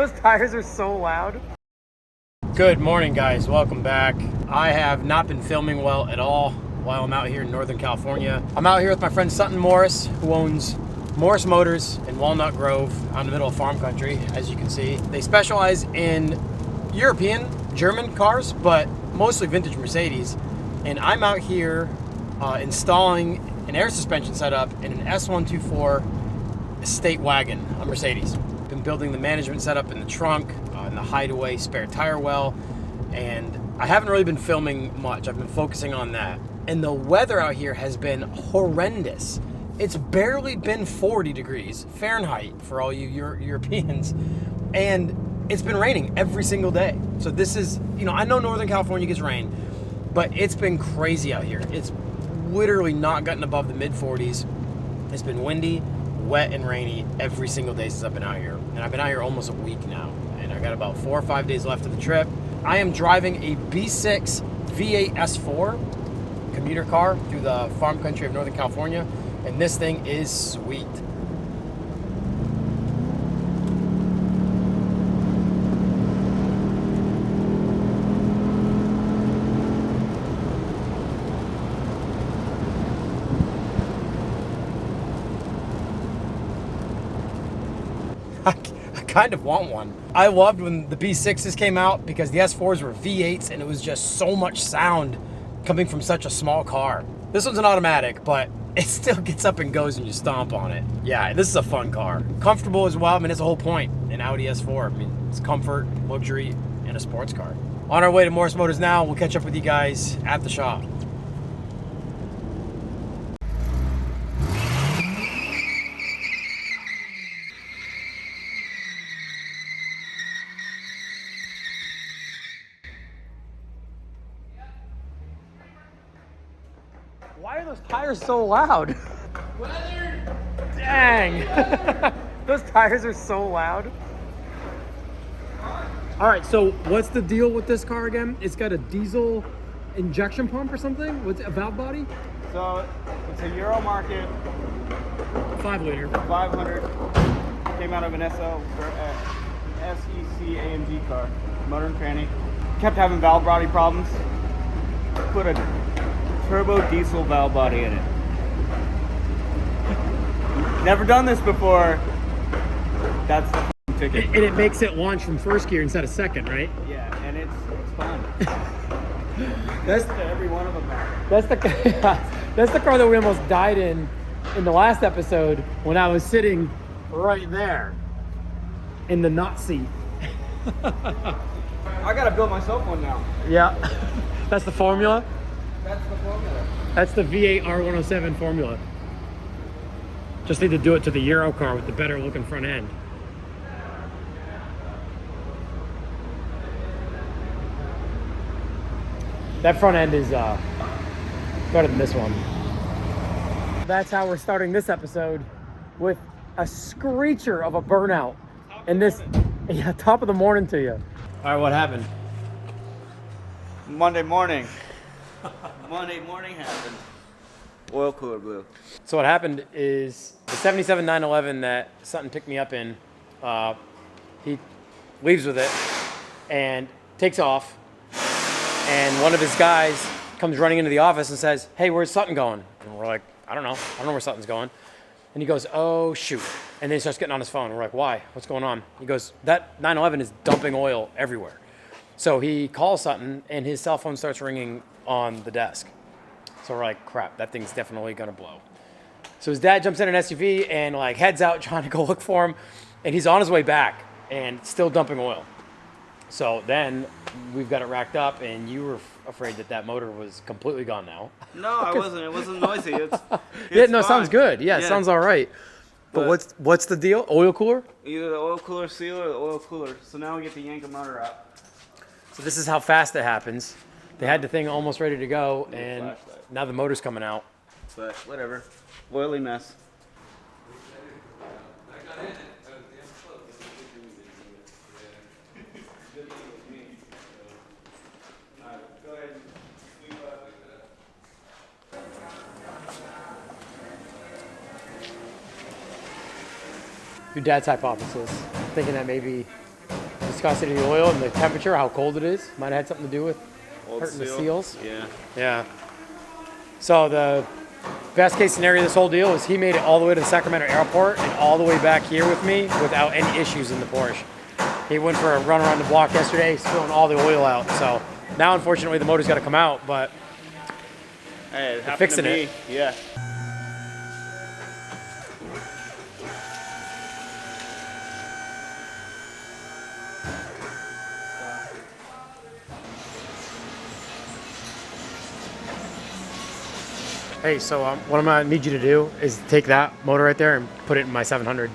Those tires are so loud. Good morning, guys. Welcome back. I have not been filming well at all while I'm out here in Northern California. I'm out here with my friend Sutton Morris, who owns Morris Motors in Walnut Grove, out in the middle of farm country, as you can see. They specialize in European, German cars, but mostly vintage Mercedes. And I'm out here installing an air suspension setup in an S124 estate wagon, a Mercedes. Been building the management setup in the trunk, in the hideaway spare tire well, and I haven't really been filming much. I've been focusing on that. And the weather out here has been horrendous. It's barely been 40 degrees Fahrenheit for all you Europeans, and it's been raining every single day. So this is, I know Northern California gets rain, but it's been crazy out here. It's literally not gotten above the mid 40s. It's been windy, wet, and rainy every single day since I've been out here. And I've been out here almost a week now. And I got about 4 or 5 days left of the trip. I am driving a B6 V8 S4 commuter car through the farm country of Northern California. And this thing is sweet. I kind of want one. I loved when the B6s came out because the S4s were V8s and it was just so much sound coming from such a small car. This one's an automatic, but it still gets up and goes when you stomp on it. Yeah, this is a fun car. Comfortable as well. I mean, it's the whole point in Audi S4. I mean, it's comfort, luxury, and a sports car. On our way to Morris Motors now. We'll catch up with you guys at the shop. Why are those tires so loud? Weather! Dang! Those tires are so loud. All right, so what's the deal with this car again? It's got a diesel injection pump or something? What's a valve body? So it's a Euro market 5 liter. 500. Came out of an SEC AMG car, motor and tranny. Kept having valve body problems. Put a turbo diesel valve body in it. Never done this before. That's the f***ing ticket. And it makes it launch from first gear instead of second, right? Yeah, and it's fun. That's to every one of them. That's the car that we almost died in the last episode when I was sitting right there in the not seat. I gotta build myself one now. Yeah, that's the formula. That's the formula. That's the V8 R107 formula. Just need to do it to the Euro car with the better looking front end. That front end is better than this one. That's how we're starting this episode, with a screecher of a burnout. And this, yeah, top of the morning to you. All right, what happened? Monday morning. Monday morning happened. Oil cooler blew. So what happened is the 77 911 that Sutton picked me up in, he leaves with it and takes off. And one of his guys comes running into the office and says, "Hey, where's Sutton going?" And we're like, I don't know where Sutton's going. And he goes, "Oh, shoot." And then he starts getting on his phone. We're like, "Why? What's going on?" He goes, "That 911 is dumping oil everywhere." So he calls Sutton and his cell phone starts ringing on the desk. So we're like, crap, that thing's definitely gonna blow. So his dad jumps in an SUV and like heads out trying to go look for him. And he's on his way back and still dumping oil. So then we've got it racked up, and you were afraid that motor was completely gone now. No, I wasn't. It wasn't noisy. It's yeah, no, fine. Sounds good. Yeah, it sounds all right. But what's the deal? Oil cooler? Either the oil cooler sealer or the oil cooler. So now we get to yank the motor out. So this is how fast it happens. They had the thing almost ready to go, and now the motor's coming out. But whatever. Oily mess. Your dad's hypothesis, thinking that maybe viscosity of the oil and the temperature, how cold it is. Might have had something to do with hurting the seals. Yeah. Yeah. So the best case scenario of this whole deal is he made it all the way to the Sacramento airport and all the way back here with me without any issues in the Porsche. He went for a run around the block yesterday, spilling all the oil out. So now, unfortunately, the motor's got to come out, but hey, it fixing it. Yeah. Hey, so what I'm gonna need you to do is take that motor right there and put it in my 700.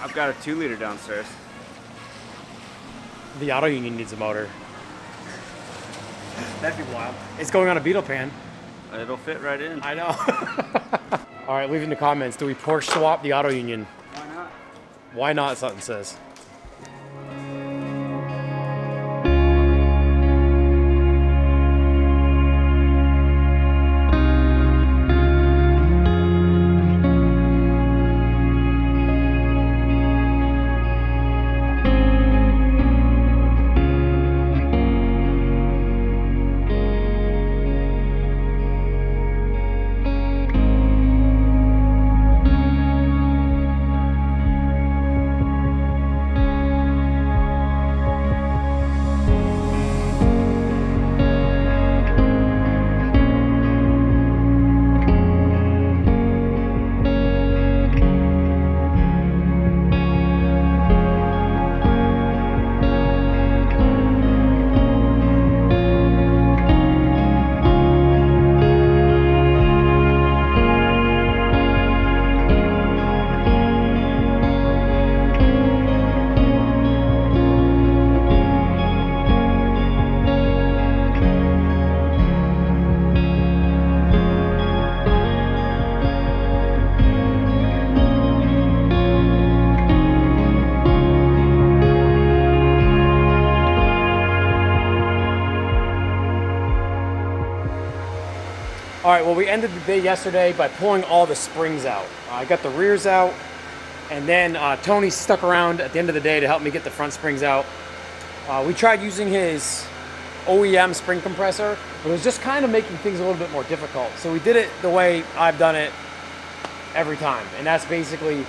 I've got a 2-liter downstairs. The auto union needs a motor. That'd be wild. It's going on a Beetle pan. It'll fit right in. I know. All right, leave in the comments. Do we Porsche swap the auto union? Why not? Why not? Something says. All right, well, we ended the day yesterday by pulling all the springs out. I got the rears out, and then Tony stuck around at the end of the day to help me get the front springs out. We tried using his OEM spring compressor, but it was just kind of making things a little bit more difficult. So we did it the way I've done it every time, and that's basically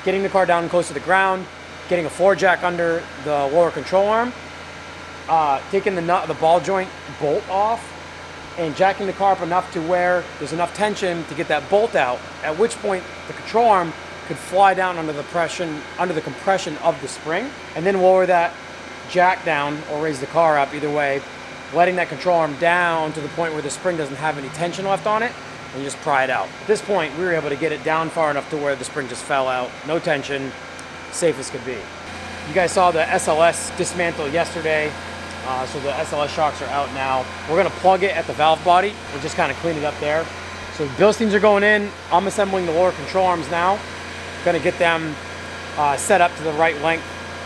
getting the car down close to the ground, getting a floor jack under the lower control arm, taking the ball joint bolt off, and jacking the car up enough to where there's enough tension to get that bolt out, at which point the control arm could fly down under the compression of the spring, and then lower that jack down or raise the car up, either way, letting that control arm down to the point where the spring doesn't have any tension left on it, and you just pry it out. At this point, we were able to get it down far enough to where the spring just fell out, no tension, safe as could be. You guys saw the SLS dismantle yesterday. So the SLS shocks are out now. We're gonna plug it at the valve body and just kind of clean it up there. So the Bilsteins are going in. I'm assembling the lower control arms now. Gonna get them set up to the right length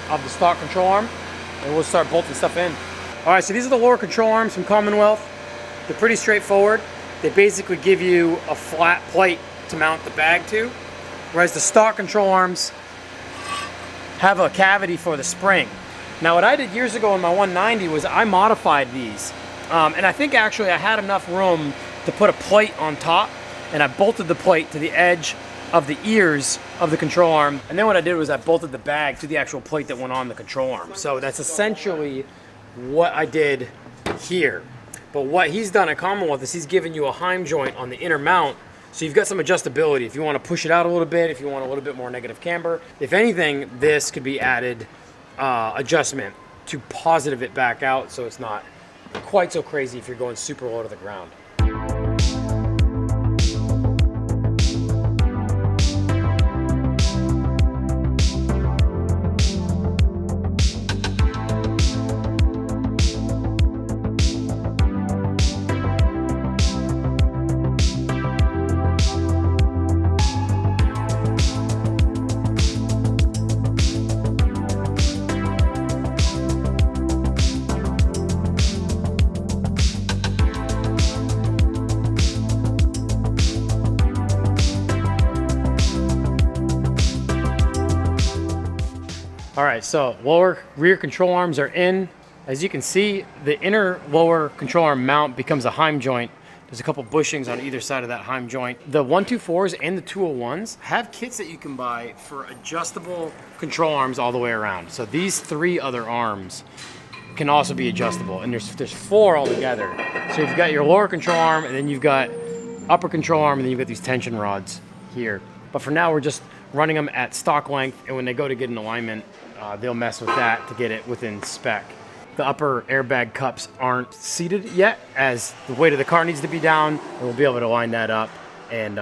of the stock control arm, and we'll start bolting stuff in. All right, so these are the lower control arms from Commonwealth. They're pretty straightforward. They basically give you a flat plate to mount the bag to, whereas the stock control arms have a cavity for the spring. Now, what I did years ago in my 190 was I modified these. And I think actually I had enough room to put a plate on top, and I bolted the plate to the edge of the ears of the control arm. And then what I did was I bolted the bag to the actual plate that went on the control arm. So that's essentially what I did here. But what he's done at Commonwealth is he's given you a Heim joint on the inner mount, so you've got some adjustability. If you want to push it out a little bit, if you want a little bit more negative camber. If anything, this could be added adjustment to positive it back out so it's not quite so crazy if you're going super low to the ground. All right, so lower rear control arms are in. As you can see, the inner lower control arm mount becomes a heim joint. There's a couple bushings on either side of that heim joint. The 124s and the 201s have kits that you can buy for adjustable control arms all the way around. So these 3 other arms can also be adjustable, and there's 4 altogether. So you've got your lower control arm, and then you've got upper control arm, and then you've got these tension rods here. But for now, we're just running them at stock length, and when they go to get an alignment, they'll mess with that to get it within spec. The upper airbag cups aren't seated yet, as the weight of the car needs to be down, and we'll be able to line that up and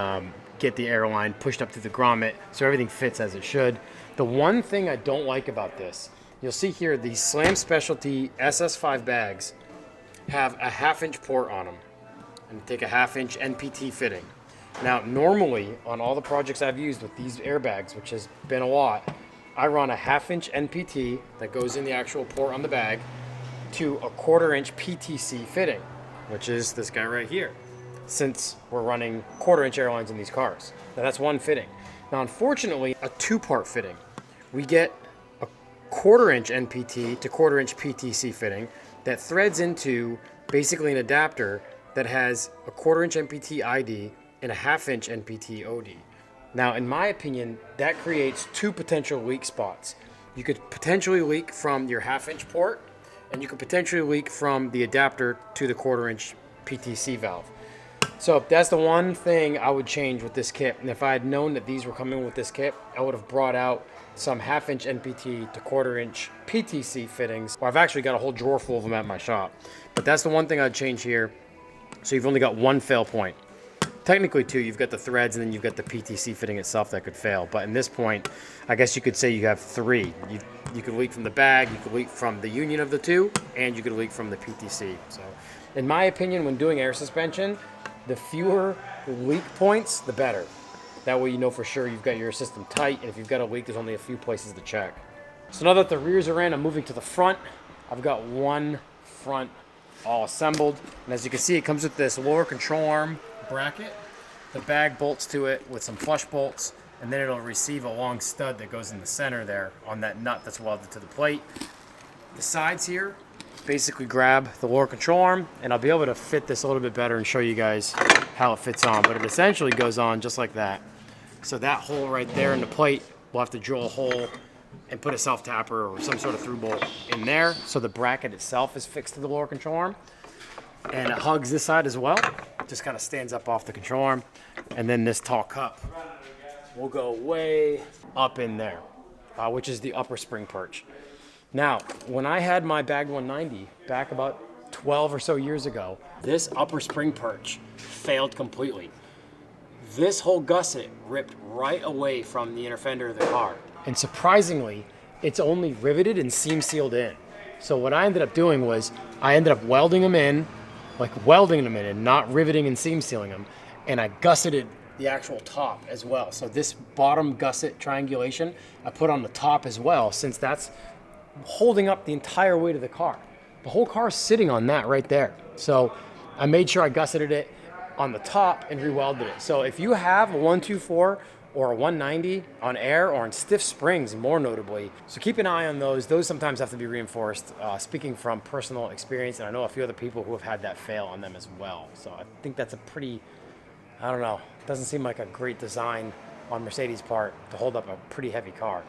get the air line pushed up through the grommet so everything fits as it should. The one thing I don't like about this, you'll see here, these Slam Specialty SS5 bags have a 1/2-inch port on them, and take a 1/2-inch NPT fitting. Now, normally on all the projects I've used with these airbags, which has been a lot, I run a 1/2-inch NPT that goes in the actual port on the bag to a 1/4-inch PTC fitting, which is this guy right here, since we're running 1/4-inch airlines in these cars. Now that's one fitting. Now, unfortunately, a 2-part fitting. We get a 1/4-inch NPT to 1/4-inch PTC fitting that threads into basically an adapter that has a 1/4-inch NPT ID and a 1/2-inch NPT OD. Now, in my opinion, that creates 2 potential leak spots. You could potentially leak from your 1/2-inch port, and you could potentially leak from the adapter to the 1/4-inch PTC valve. So that's the one thing I would change with this kit. And if I had known that these were coming with this kit, I would have brought out some 1/2-inch NPT to 1/4-inch PTC fittings. Well, I've actually got a whole drawer full of them at my shop. But that's the one thing I'd change here. So you've only got 1 fail point. Technically 2, you've got the threads and then you've got the PTC fitting itself that could fail. But in this point, I guess you could say you have 3. You could leak from the bag, you could leak from the union of the 2, and you could leak from the PTC. So in my opinion, when doing air suspension, the fewer leak points, the better. That way you know for sure you've got your system tight, and if you've got a leak, there's only a few places to check. So now that the rears are in, I'm moving to the front. I've got one front all assembled, and as you can see, it comes with this lower control arm bracket. The bag bolts to it with some flush bolts, and then it'll receive a long stud that goes in the center there on that nut that's welded to the plate. The sides here basically grab the lower control arm, and I'll be able to fit this a little bit better and show you guys how it fits on, but it essentially goes on just like that. So that hole right there in the plate, we'll have to drill a hole and put a self-tapper or some sort of through bolt in there, so the bracket itself is fixed to the lower control arm. And it hugs this side as well. Just kind of stands up off the control arm. And then this tall cup will go way up in there, which is the upper spring perch. Now, when I had my Bag 190 back about 12 or so years ago, this upper spring perch failed completely. This whole gusset ripped right away from the inner fender of the car. And surprisingly, it's only riveted and seam sealed in. So what I ended up doing was I ended up welding them in, and not riveting and seam sealing them. And I gusseted the actual top as well. So this bottom gusset triangulation, I put on the top as well, since that's holding up the entire weight of the car. The whole car is sitting on that right there. So I made sure I gusseted it on the top and re-welded it. So if you have a 124 or a 190 on air or on stiff springs, more notably, so keep an eye on those. Those sometimes have to be reinforced, speaking from personal experience, and I know a few other people who have had that fail on them as well. So I think that's a pretty, I don't know, doesn't seem like a great design on Mercedes' part to hold up a pretty heavy car.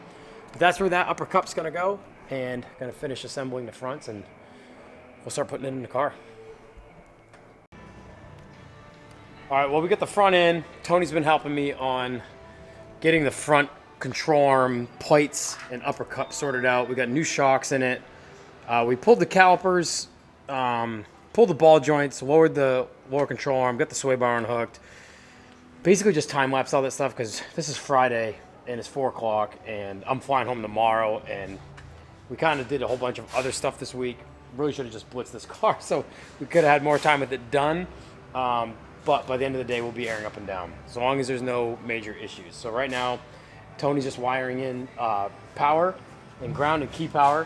But that's where that upper cup's gonna go, and gonna finish assembling the fronts, and we'll start putting it in the car. All right, well, we got the front in. Tony's been helping me on getting the front control arm plates and upper cup sorted out. We got new shocks in it. We pulled the calipers, pulled the ball joints, lowered the lower control arm, got the sway bar unhooked. Basically just time-lapsed all that stuff because this is Friday and it's 4 o'clock and I'm flying home tomorrow, and we kind of did a whole bunch of other stuff this week. Really should have just blitzed this car, so we could have had more time with it done. But by the end of the day, we'll be airing up and down, as long as there's no major issues. So right now, Tony's just wiring in power and ground and key power.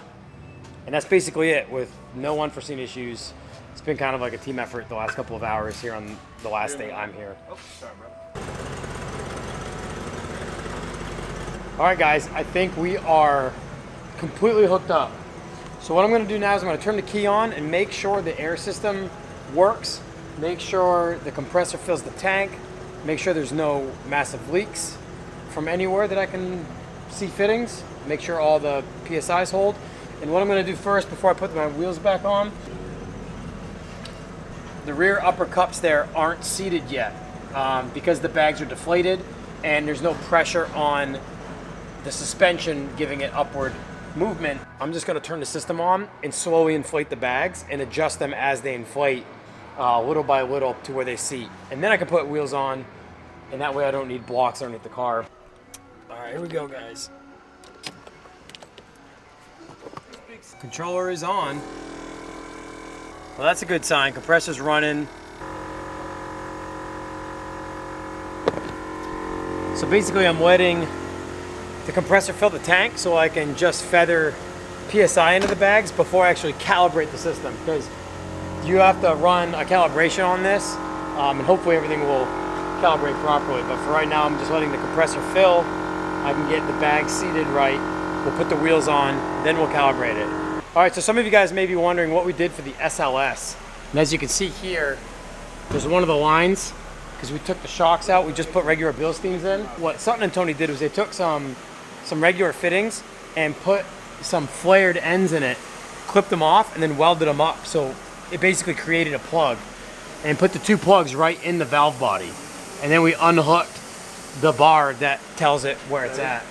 And that's basically it, with no unforeseen issues. It's been kind of like a team effort the last couple of hours here on the last day I'm here. Oh, sorry, bro. All right, guys, I think we are completely hooked up. So what I'm going to do now is I'm going to turn the key on and make sure the air system works. Make sure the compressor fills the tank. Make sure there's no massive leaks from anywhere that I can see fittings. Make sure all the PSIs hold. And what I'm going to do first before I put my wheels back on, the rear upper cups there aren't seated yet because the bags are deflated and there's no pressure on the suspension giving it upward movement. I'm just going to turn the system on and slowly inflate the bags and adjust them as they inflate little by little to where they seat. And then I can put wheels on, and that way I don't need blocks underneath the car. All right, here we go, guys. Controller is on. Well, that's a good sign. Compressor's running. So basically I'm letting the compressor fill the tank so I can just feather PSI into the bags before I actually calibrate the system, because you have to run a calibration on this and hopefully everything will calibrate properly. But for right now, I'm just letting the compressor fill. I can get the bag seated right. We'll put the wheels on, then we'll calibrate it. All right, so some of you guys may be wondering what we did for the SLS. And as you can see here, there's one of the lines, because we took the shocks out, we just put regular Bilsteins in. What Sutton and Tony did was they took some regular fittings and put some flared ends in it, clipped them off, and then welded them up. So it basically created a plug, and put the two plugs right in the valve body. And then we unhooked the bar that tells it where it's at.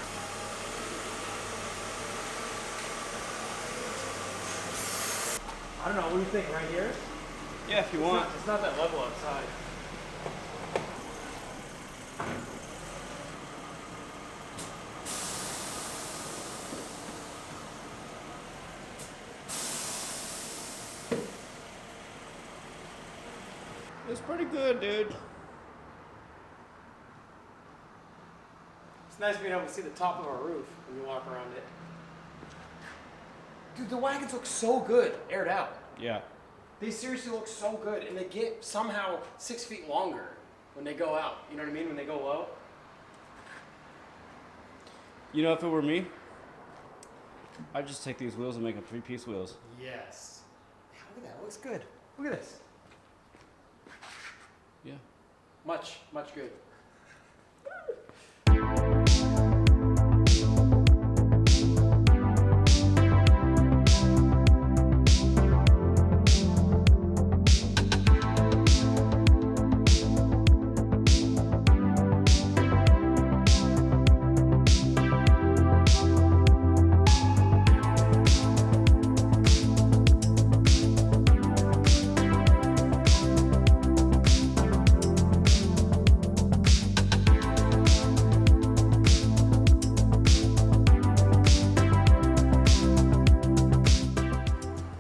I don't know, what do you think, right here? Yeah, if you want. It's not that level outside. It's pretty good, dude. It's nice being able to see the top of our roof when you walk around it. Dude, the wagons look so good aired out. Yeah. They seriously look so good, and they get somehow 6 feet longer when they go out. You know what I mean? When they go low. You know, if it were me, I'd just take these wheels and make them 3-piece wheels. Yes. Yeah, look at that. It looks good. Look at this. Yeah. Much good.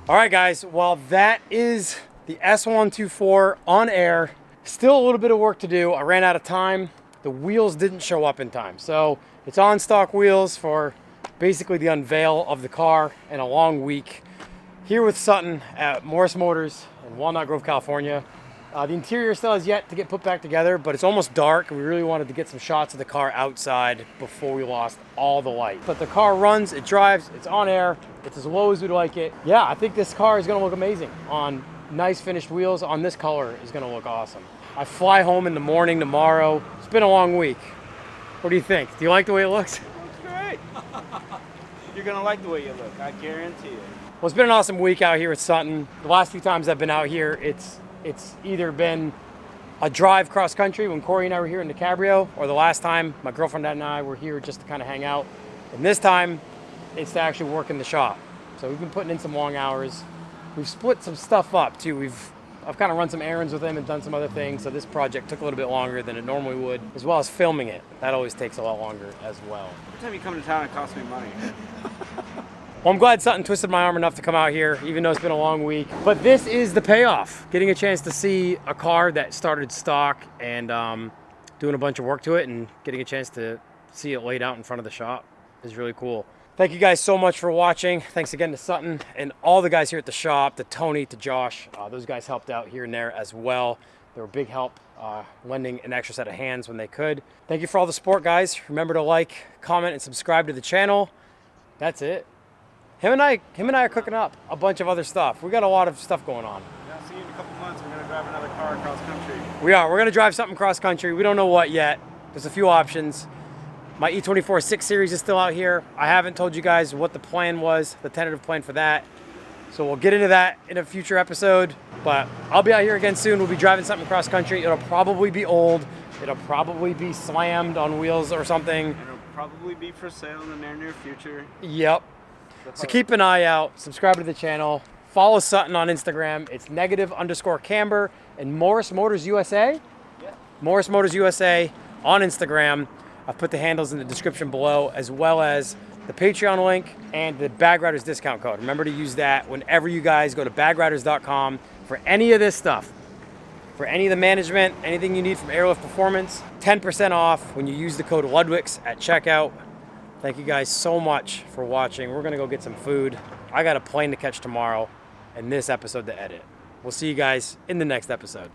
All right, guys, well, that is the S124 on air. Still a little bit of work to do. I ran out of time. The wheels didn't show up in time. So it's on stock wheels for basically the unveil of the car in a long week. Here with Sutton at Morris Motors in Walnut Grove, California. The interior still has yet to get put back together, but it's almost dark, and we really wanted to get some shots of the car outside before we lost all the light. But the car runs, it drives, it's on air, it's as low as we'd like it. Yeah, I think this car is gonna look amazing on nice finished wheels. On this color is gonna look awesome. I fly home in the morning tomorrow. It's been a long week. What do you think? Do you like the way it looks? It looks great. You're gonna like the way you look, I guarantee it. Well, it's been an awesome week out here at Sutton. The last few times I've been out here, it's either been a drive cross country when Corey and I were here in the Cabrio, or the last time my girlfriend and I were here just to kind of hang out. And this time, it's to actually work in the shop. So we've been putting in some long hours. We've split some stuff up too. I've kind of run some errands with him and done some other things. So this project took a little bit longer than it normally would, as well as filming it. That always takes a lot longer as well. Every time you come to town, it costs me money. Well, I'm glad Sutton twisted my arm enough to come out here, even though it's been a long week. But this is the payoff. Getting a chance to see a car that started stock and doing a bunch of work to it, and getting a chance to see it laid out in front of the shop is really cool. Thank you guys so much for watching. Thanks again to Sutton and all the guys here at the shop, to Tony, to Josh. Those guys helped out here and there as well. They were a big help, lending an extra set of hands when they could. Thank you for all the support, guys. Remember to like, comment, and subscribe to the channel. That's it. Him and I are cooking up a bunch of other stuff. We got a lot of stuff going on. Yeah, see you in a couple months. We're gonna drive another car across country. We are. We're gonna drive something cross country. We don't know what yet. There's a few options. My E24 6 Series is still out here. I haven't told you guys what the plan was, the tentative plan for that. So we'll get into that in a future episode. But I'll be out here again soon. We'll be driving something cross country. It'll probably be old. It'll probably be slammed on wheels or something. It'll probably be for sale in the near future. Yep. So keep an eye out. Subscribe to the channel. Follow Sutton on Instagram. It's _Camber and Morris Motors USA. Yeah. Morris Motors USA on Instagram. I've put the handles in the description below, as well as the Patreon link and the Bag Riders discount code. Remember to use that whenever you guys go to bagriders.com for any of this stuff. For any of the management, anything you need from Airlift Performance, 10% off when you use the code Ludwix at checkout. Thank you guys so much for watching. We're gonna go get some food. I got a plane to catch tomorrow and this episode to edit. We'll see you guys in the next episode.